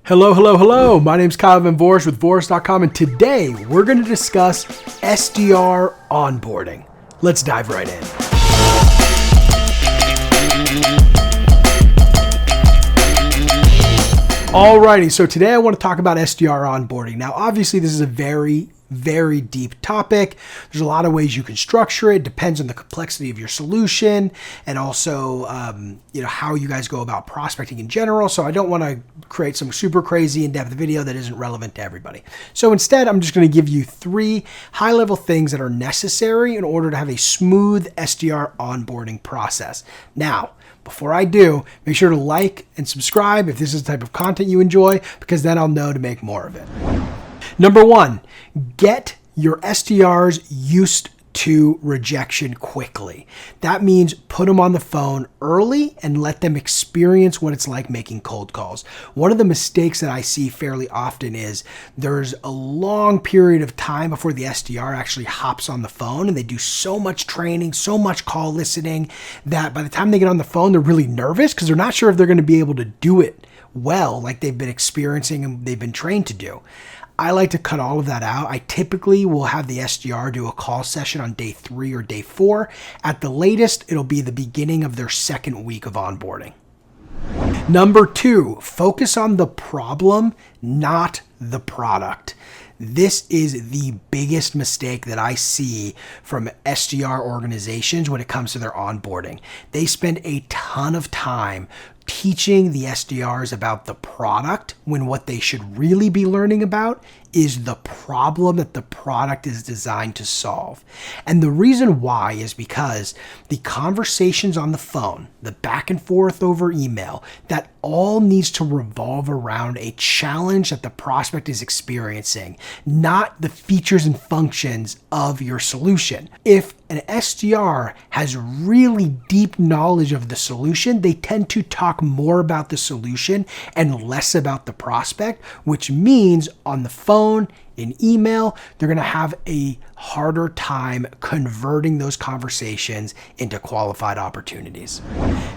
Hello, hello, hello. My name's Kyle Van Voris with Voris.com, and today we're going to discuss SDR onboarding. Let's dive right in. Alrighty, so today I want to talk about SDR onboarding. Now, obviously, this is a very deep topic. There's a lot of ways you can structure it. Depends on the complexity of your solution and also, how you guys go about prospecting in general. So I don't want to create some super crazy in-depth video that isn't relevant to everybody. So instead, I'm just going to give you 3 high-level things that are necessary in order to have a smooth SDR onboarding process. Now, before I do, make sure to like and subscribe if this is the type of content you enjoy, because then I'll know to make more of it. Number 1, get your SDRs used to rejection quickly. That means put them on the phone early and let them experience what it's like making cold calls. One of the mistakes that I see fairly often is there's a long period of time before the SDR actually hops on the phone, and they do so much training, so much call listening, that by the time they get on the phone, they're really nervous because they're not sure if they're going to be able to do it well like they've been experiencing and they've been trained to do. I like to cut all of that out. I typically will have the SDR do a call session on day 3 or day 4. At the latest, it'll be the beginning of their second week of onboarding. Number 2, focus on the problem, not the product. This is the biggest mistake that I see from SDR organizations when it comes to their onboarding. They spend a ton of time teaching the SDRs about the product when what they should really be learning about is the problem that the product is designed to solve. And the reason why is because the conversations on the phone, the back and forth over email, that all needs to revolve around a challenge that the prospect is experiencing, not the features and functions of your solution. If an SDR has really deep knowledge of the solution, they tend to talk more about the solution and less about the prospect, which means on the phone, in email, they're going to have a harder time converting those conversations into qualified opportunities.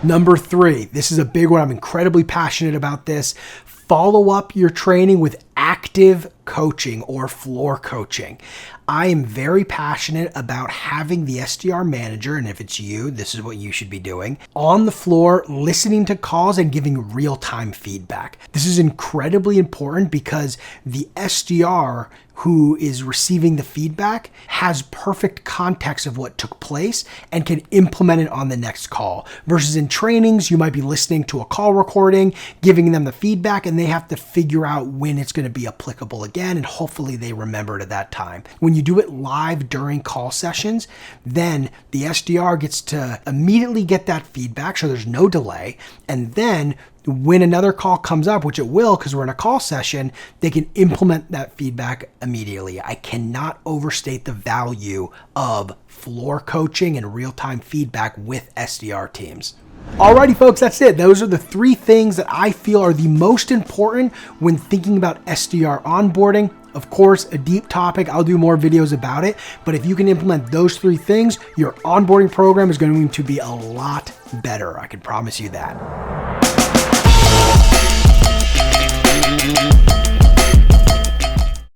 Number 3, this is a big one. I'm incredibly passionate about this. Follow up your training with active coaching or floor coaching. I am very passionate about having the SDR manager, and if it's you, this is what you should be doing, on the floor, listening to calls and giving real-time feedback. This is incredibly important because the SDR who is receiving the feedback has perfect context of what took place and can implement it on the next call. Versus in trainings, you might be listening to a call recording, giving them the feedback, and they have to figure out when it's going to be applicable again, and hopefully they remember it at that time. When you do it live during call sessions, then the SDR gets to immediately get that feedback, so there's no delay, and then when another call comes up, which it will because we're in a call session, they can implement that feedback immediately. I cannot overstate the value of floor coaching and real-time feedback with SDR teams. Alrighty, folks, that's it. Those are the 3 things that I feel are the most important when thinking about SDR onboarding. Of course, a deep topic. I'll do more videos about it. But if you can implement those 3 things, your onboarding program is going to be a lot better. I can promise you that.